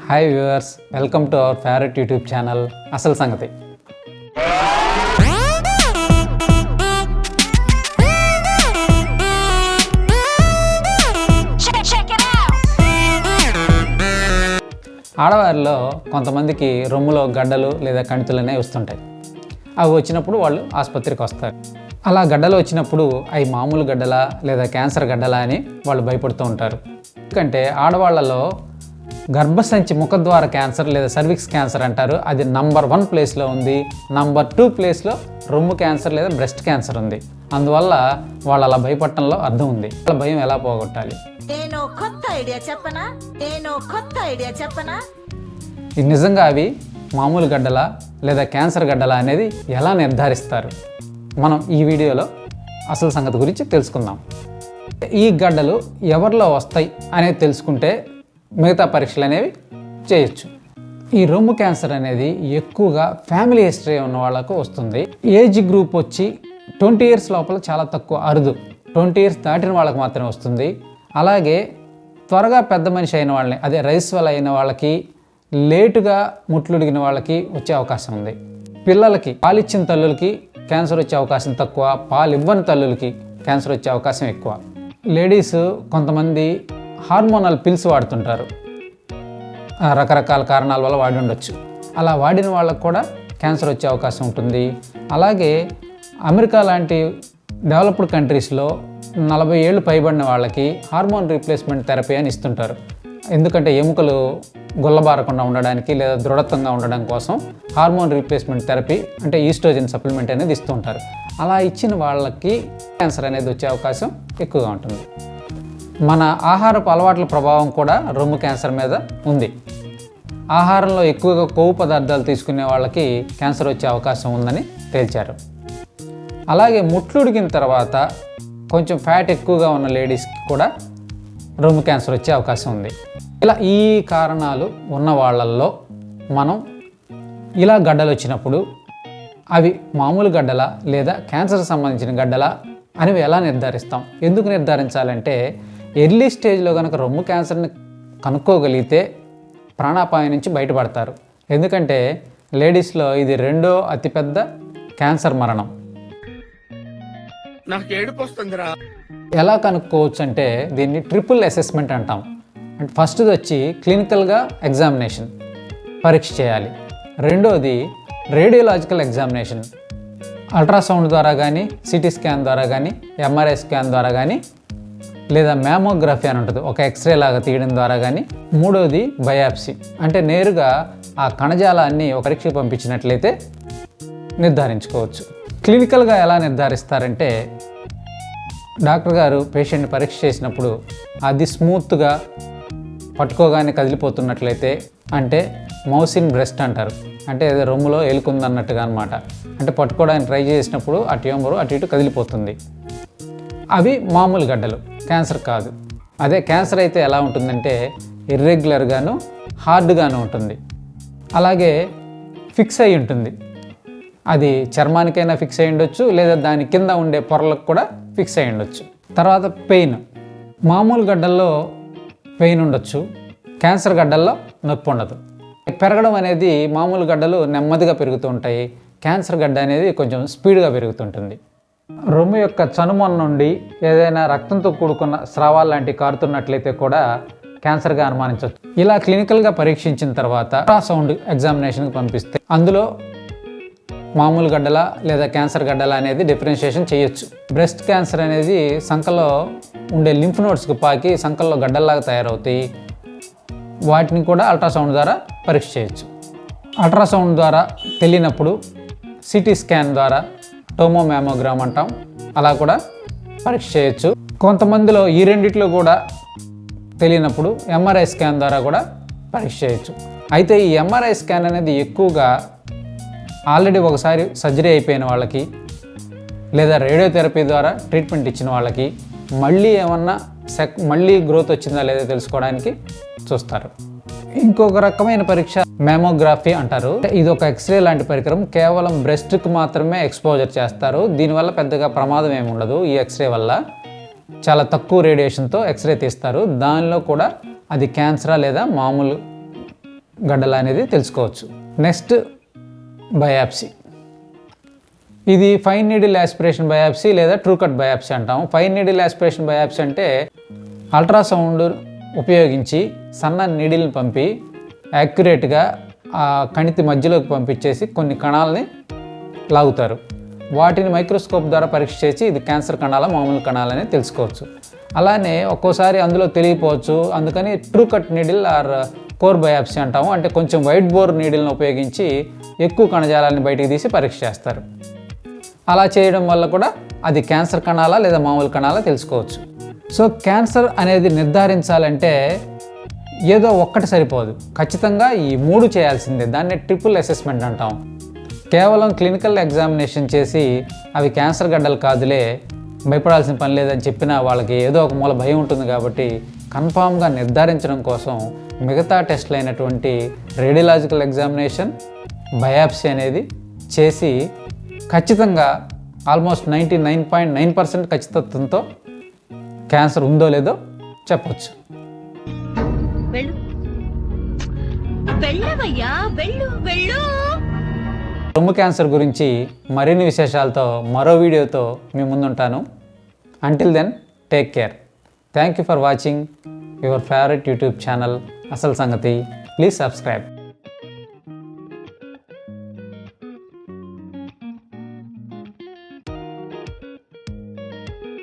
Hi viewers, welcome to our favourite YouTube channel అసలు సంగతి. ఆడవారిలో కొంతమందికి రొమ్ములో గడ్డలు లేదా కణితులు అనేవి వస్తుంటాయి. అవి వచ్చినప్పుడు వాళ్ళు ఆసుపత్రికి వస్తారు. అలా గడ్డలు వచ్చినప్పుడు అవి మామూలు గడ్డలా లేదా క్యాన్సర్ గడ్డలా అని వాళ్ళు భయపడుతూ ఉంటారు. ఎందుకంటే ఆడవాళ్లలో గర్భసంచి ముఖద్వార క్యాన్సర్ లేదా సర్విక్స్ క్యాన్సర్ అంటారు, అది నంబర్ 1 ప్లేస్లో ఉంది. నంబర్ 2 ప్లేస్లో రొమ్ము క్యాన్సర్ లేదా బ్రెస్ట్ క్యాన్సర్ ఉంది. అందువల్ల వాళ్ళు అలా భయపడటంలో అర్థం ఉంది. వాళ్ళ భయం ఎలా పోగొట్టాలి? నేను కొత్త ఐడియా చెప్పనా ఇది నిజంగా అవి మామూలు గడ్డలా లేదా క్యాన్సర్ గడ్డలా అనేది ఎలా నిర్ధారిస్తారు? మనం ఈ వీడియోలో అసలు సంగతి గురించి తెలుసుకుందాం. ఈ గడ్డలు ఎవరిలో వస్తాయి అనేది తెలుసుకుంటే మిగతా పరీక్షలు అనేవి చేయొచ్చు. ఈ రొమ్ము క్యాన్సర్ అనేది ఎక్కువగా ఫ్యామిలీ హిస్టరీ ఉన్న వాళ్ళకు వస్తుంది. ఏజ్ గ్రూప్ వచ్చి 20 ఇయర్స్ లోపల చాలా తక్కువ, అరుదు. 20 ఇయర్స్ దాటిన వాళ్ళకి మాత్రమే వస్తుంది. అలాగే త్వరగా పెద్ద మనిషి అయిన వాళ్ళని, అదే రైస్ వల్ల అయిన వాళ్ళకి, లేటుగా ముట్లుడిగిన వాళ్ళకి వచ్చే అవకాశం ఉంది. పిల్లలకి, పాలిచ్చిన తల్లులకి క్యాన్సర్ వచ్చే అవకాశం తక్కువ, పాలు ఇవ్వని తల్లులకి క్యాన్సర్ వచ్చే అవకాశం ఎక్కువ. లేడీస్ కొంతమంది హార్మోనల్ పిల్స్ వాడుతుంటారు, రకరకాల కారణాల వల్ల వాడి ఉండొచ్చు. అలా వాడిన వాళ్ళకు కూడా క్యాన్సర్ వచ్చే అవకాశం ఉంటుంది. అలాగే అమెరికా లాంటి డెవలప్డ్ కంట్రీస్లో 40 ఏళ్ళు పైబడిన వాళ్ళకి హార్మోన్ రీప్లేస్మెంట్ థెరపీ అని ఇస్తుంటారు. ఎందుకంటే ఎముకలు గుల్లబారకుండా ఉండడానికి లేదా దృఢత్వంగా ఉండడం కోసం హార్మోన్ రీప్లేస్మెంట్ థెరపీ అంటే ఈస్ట్రోజన్ సప్లిమెంట్ అనేది ఇస్తుంటారు. అలా ఇచ్చిన వాళ్ళకి క్యాన్సర్ అనేది వచ్చే అవకాశం ఎక్కువగా ఉంటుంది. మన ఆహారపు అలవాట్ల ప్రభావం కూడా రొమ్ము క్యాన్సర్ మీద ఉంది. ఆహారంలో ఎక్కువగా కొవ్వు పదార్థాలు తీసుకునే వాళ్ళకి క్యాన్సర్ వచ్చే అవకాశం ఉందని తేల్చారు. అలాగే ముట్లుడికిన తర్వాత కొంచెం ఫ్యాట్ ఎక్కువగా ఉన్న లేడీస్కి కూడా రొమ్ము క్యాన్సర్ వచ్చే అవకాశం ఉంది. ఇలా ఈ కారణాలు ఉన్న వాళ్ళల్లో మనం ఇలా గడ్డలు వచ్చినప్పుడు అవి మామూలు గడ్డలా లేదా క్యాన్సర్కి సంబంధించిన గడ్డలా అనేవి ఎలా నిర్ధారిస్తాం? ఎందుకు నిర్ధారించాలంటే ఎర్లీ స్టేజ్లో కనుక రొమ్ము క్యాన్సర్ని కనుక్కోగలిగితే ప్రాణాపాయం నుంచి బయటపడతారు. ఎందుకంటే లేడీస్లో ఇది 2వ అతిపెద్ద క్యాన్సర్ మరణం. నాకు ఏడుపు వస్తుందిరా. ఎలా కనుక్కోవచ్చు అంటే దీన్ని ట్రిపుల్ అసెస్మెంట్ అంటాం. అంటే ఫస్ట్ది వచ్చి క్లినికల్గా ఎగ్జామినేషన్, పరీక్ష చేయాలి. రెండోది రేడియోలాజికల్ ఎగ్జామినేషన్, అల్ట్రాసౌండ్ ద్వారా కానీ, సిటీ స్కాన్ ద్వారా కానీ, ఎంఆర్ఐ స్కాన్ ద్వారా కానీ, లేదా మ్యామోగ్రఫీ అని ఉంటుంది, ఒక ఎక్స్రే లాగా తీయడం ద్వారా కానీ. మూడోది బయాప్సీ, అంటే నేరుగా ఆ కణజాలాన్ని ఒక పరీక్షకు పంపించినట్లయితే నిర్ధారించుకోవచ్చు. క్లినికల్గా ఎలా నిర్ధారిస్తారంటే డాక్టర్ గారు పేషెంట్ని పరీక్ష చేసినప్పుడు అది స్మూత్గా పట్టుకోగానే కదిలిపోతున్నట్లయితే, అంటే మౌస్ ఇన్ బ్రెస్ట్ అంటారు, అంటే ఏదో రొమ్ములో ఎలుకుందన్నట్టుగా అనమాట. అంటే పట్టుకోవడానికి ట్రై చేసినప్పుడు ఆ ట్యూమరు అటు ఇటు కదిలిపోతుంది. అవి మామూలు గడ్డలు, క్యాన్సర్ కాదు. అదే క్యాన్సర్ అయితే ఎలా ఉంటుందంటే ఇర్రెగ్యులర్గాను, హార్డ్గాను ఉంటుంది. అలాగే ఫిక్స్ అయి ఉంటుంది. అది చర్మానికైనా ఫిక్స్ అయి ఉండొచ్చు, లేదా దాని కింద ఉండే పొరలకు కూడా ఫిక్స్ అయి ఉండొచ్చు. తర్వాత పెయిన్, మామూలు గడ్డల్లో పెయిన్ ఉండొచ్చు, క్యాన్సర్ గడ్డల్లో నొప్పి ఉండదు. పెరగడం అనేది మామూలు గడ్డలు నెమ్మదిగా పెరుగుతూ ఉంటాయి, క్యాన్సర్ గడ్డ అనేది కొంచెం స్పీడ్గా పెరుగుతుంటుంది. రొమ్ము యొక్క చనుమొన నుండి ఏదైనా రక్తంతో కూడుకున్న స్రావాలు లాంటివి కారుతున్నట్లయితే కూడా క్యాన్సర్గా అనుమానించవచ్చు. ఇలా క్లినికల్గా పరీక్షించిన తర్వాత అల్ట్రాసౌండ్ ఎగ్జామినేషన్కి పంపిస్తే అందులో మామూలు గడ్డల లేదా క్యాన్సర్ గడ్డల అనేది డిఫరెన్షియేషన్ చేయొచ్చు. బ్రెస్ట్ క్యాన్సర్ అనేది సంకలో ఉండే లింఫ్ నోడ్స్కి పాకి సంకల్లో గడ్డల్లాగా తయారవుతాయి. వాటిని కూడా అల్ట్రాసౌండ్ ద్వారా పరీక్ష చేయొచ్చు. అల్ట్రాసౌండ్ ద్వారా తెలియనప్పుడు సిటీ స్కాన్ ద్వారా, టోమోమామోగ్రామ్ అంటాం, అలా కూడా పరీక్ష చేయొచ్చు. కొంతమందిలో ఈ రెండిట్లో కూడా తెలియనప్పుడు ఎంఆర్ఐ స్కాన్ ద్వారా కూడా పరీక్ష చేయొచ్చు. అయితే ఈ ఎంఆర్ఐ స్కాన్ అనేది ఎక్కువగా ఆల్రెడీ ఒకసారి సర్జరీ అయిపోయిన వాళ్ళకి, లేదా రేడియోథెరపీ ద్వారా ట్రీట్మెంట్ ఇచ్చిన వాళ్ళకి మళ్ళీ ఏమన్నా మళ్ళీ గ్రోత్ వచ్చిందా లేదా తెలుసుకోవడానికి చూస్తారు. ఇంకొక రకమైన పరీక్ష మ్యామోగ్రఫీ అంటారు. ఇది ఒక ఎక్స్రే లాంటి పరికరం, కేవలం బ్రెస్ట్కి మాత్రమే ఎక్స్పోజర్ చేస్తారు. దీనివల్ల పెద్దగా ప్రమాదం ఏమి ఉండదు. ఈ ఎక్స్రే వల్ల చాలా తక్కువ రేడియేషన్తో ఎక్స్రే తీస్తారు. దానిలో కూడా అది క్యాన్సరా లేదా మామూలు గడ్డల అనేది తెలుసుకోవచ్చు. Next biopsy. ఇది ఫైన్ నీడిల్ యాస్పిరేషన్ బయాప్సీ లేదా ట్రూ కట్ బయాప్సీ అంటాము. ఫైన్ నీడిల్ యాస్పిరేషన్ బయాప్సీ అంటే అల్ట్రాసౌండ్ ఉపయోగించి సన్న నీడిల్ని పంపి యాక్యురేట్గా ఆ కణితి మధ్యలోకి పంపించేసి కొన్ని కణాలని లాగుతారు. వాటిని మైక్రోస్కోప్ ద్వారా పరీక్ష చేసి ఇది క్యాన్సర్ కణాల మామూలు కణాలని తెలుసుకోవచ్చు. అలానే ఒక్కోసారి అందులో తెలియపోవచ్చు, అందుకని true cut needle or core biopsy అంటాము. అంటే కొంచెం వైట్ బోర్ నీడిల్ని ఉపయోగించి ఎక్కువ కణజాలాన్ని బయటికి తీసి పరీక్ష చేస్తారు. అలా చేయడం వల్ల కూడా అది క్యాన్సర్ కణాలా లేదా మామూలు కణాలా తెలుసుకోవచ్చు. సో క్యాన్సర్ అనేది నిర్ధారించాలంటే ఏదో ఒక్కటి సరిపోదు, ఖచ్చితంగా ఈ 3 చేయాల్సిందే. దాన్ని ట్రిపుల్ అసెస్మెంట్ అంటాం. కేవలం క్లినికల్ ఎగ్జామినేషన్ చేసి అవి క్యాన్సర్ గడ్డలు కాదులే, భయపడాల్సిన పని లేదని చెప్పినా వాళ్ళకి ఏదో ఒక మూల భయం ఉంటుంది. కాబట్టి కన్ఫామ్గా నిర్ధారించడం కోసం మిగతా టెస్ట్లు అయినటువంటి రేడియలాజికల్ ఎగ్జామినేషన్, బయాప్సీ అనేది చేసి ఖచ్చితంగా ఆల్మోస్ట్ 99.9% ఖచ్చితత్వంతో క్యాన్సర్ ఉందో లేదో చెప్పొచ్చు. రొమ్ము క్యాన్సర్ గురించి మరిన్ని విశేషాలతో మరో వీడియోతో మీ ముందుంటాను. Until then take care. Thank you for watching your favourite YouTube channel అసలు సంగతి. Please subscribe.